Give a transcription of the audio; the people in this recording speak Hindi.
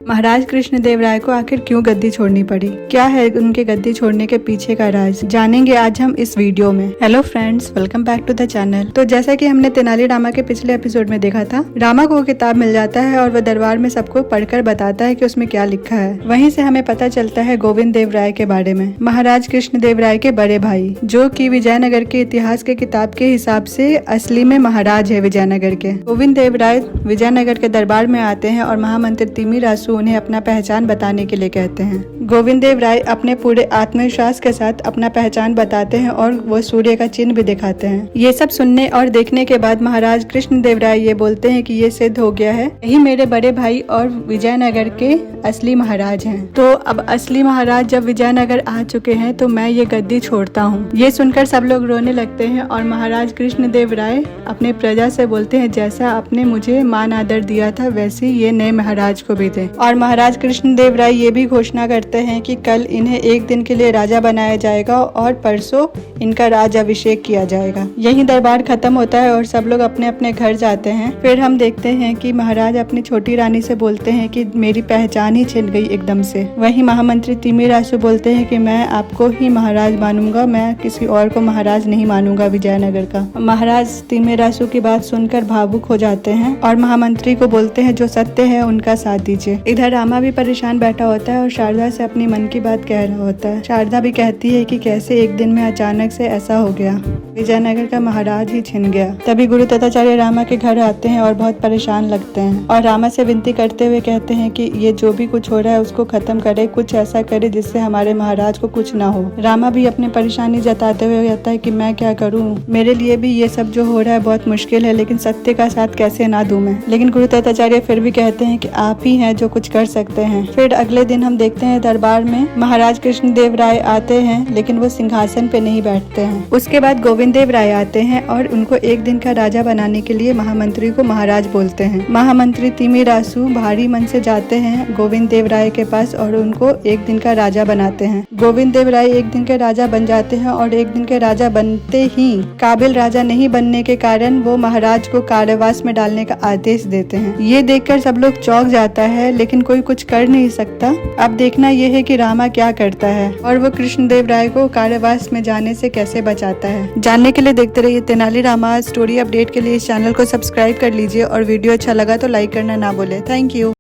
महाराज कृष्णदेव राय को आखिर क्यों गद्दी छोड़नी पड़ी, क्या है उनके गद्दी छोड़ने के पीछे का राज, जानेंगे आज हम इस वीडियो में। Hello friends, welcome back to the channel. तो जैसा कि हमने तेनालीरामा के पिछले एपिसोड में देखा था, रामा को किताब मिल जाता है और वह दरबार में सबको पढ़कर बताता है कि उसमें क्या लिखा है। वहीं से हमें पता चलता है गोविंद देव राय के बारे में, महाराज कृष्णदेव राय के बड़े भाई, जो कि विजयनगर के इतिहास के किताब के हिसाब से असली में महाराज है विजयनगर के। गोविंद देव राय विजयनगर के दरबार में आते हैं और महामंत्री तिम्मीरासु उन्हें अपना पहचान बताने के लिए कहते हैं। गोविंद देव राय अपने पूरे आत्मविश्वास के साथ अपना पहचान बताते हैं और वो सूर्य का चिन्ह भी दिखाते हैं। ये सब सुनने और देखने के बाद महाराज कृष्णदेव राय ये बोलते हैं कि ये सिद्ध हो गया है, यही मेरे बड़े भाई और विजयनगर के असली महाराज हैं। तो अब असली महाराज जब विजयनगर आ चुके हैं तो मैं ये गद्दी छोड़ता हूँ। ये सुनकर सब लोग रोने लगते हैं और महाराज कृष्णदेव राय अपने प्रजा से बोलते हैं, जैसा आपने मुझे मान आदर दिया था वैसे ये नए महाराज को भी दे। और महाराज कृष्णदेव राय ये भी घोषणा करते हैं कि कल इन्हें एक दिन के लिए राजा बनाया जाएगा और परसों इनका राज अभिषेक किया जाएगा। यही दरबार खत्म होता है और सब लोग अपने अपने घर जाते हैं। फिर हम देखते हैं कि महाराज अपनी छोटी रानी से बोलते हैं कि मेरी पहचान ही छिन गई एकदम से। वही महामंत्री तिम्मीरासु बोलते हैं कि मैं आपको ही महाराज मानूंगा, मैं किसी और को महाराज नहीं मानूंगा विजयनगर का। महाराज तिम्मीरासु की बात सुनकर भावुक हो जाते हैं और महामंत्री को बोलते हैं जो सत्य है उनका साथ दीजिए। इधर रामा भी परेशान बैठा होता है और शारदा से अपनी मन की बात कह रहा होता है। शारदा भी कहती है कि कैसे एक दिन में अचानक से ऐसा हो गया, विजयनगर का महाराज ही छिन गया। तभी गुरु दत्ताचार्य रामा के घर आते हैं और बहुत परेशान लगते हैं और रामा से विनती करते हुए कहते हैं कि ये जो भी कुछ हो रहा है उसको खत्म करे, कुछ ऐसा करे जिससे हमारे महाराज को कुछ ना हो। रामा भी अपनी परेशानी जताते हुए कहता है कि मैं क्या करूँ, मेरे लिए भी ये सब जो हो रहा है बहुत मुश्किल है, लेकिन सत्य का साथ कैसे ना दूं मैं। लेकिन गुरु दत्ताचार्य फिर भी कहते हैं कि आप ही हैं जो कुछ कर सकते हैं। फिर अगले दिन हम देखते हैं दरबार में महाराज कृष्णदेव राय आते हैं, लेकिन वो सिंहासन पे नहीं बैठते हैं। उसके बाद गोविंद देव राय आते हैं और उनको एक दिन का राजा बनाने के लिए महामंत्री को महाराज बोलते हैं। महामंत्री तिम्मीरासु भारी मन से जाते हैं गोविंद देव राय के पास और उनको एक दिन का राजा बनाते हैं। गोविंद देव राय एक दिन के राजा बन जाते हैं और एक दिन के राजा बनते ही काबिल राजा नहीं बनने के कारण वो महाराज को कारावास में डालने का आदेश देते हैं। ये देखकर सब लोग चौंक जाता है, लेकिन कोई कुछ कर नहीं सकता। अब देखना यह है कि रामा क्या करता है और वो कृष्णदेव राय को कारावास में जाने से कैसे बचाता है। जानने के लिए देखते रहिए तेनालीरामा। स्टोरी अपडेट के लिए इस चैनल को सब्सक्राइब कर लीजिए और वीडियो अच्छा लगा तो लाइक करना ना भूले। Thank you.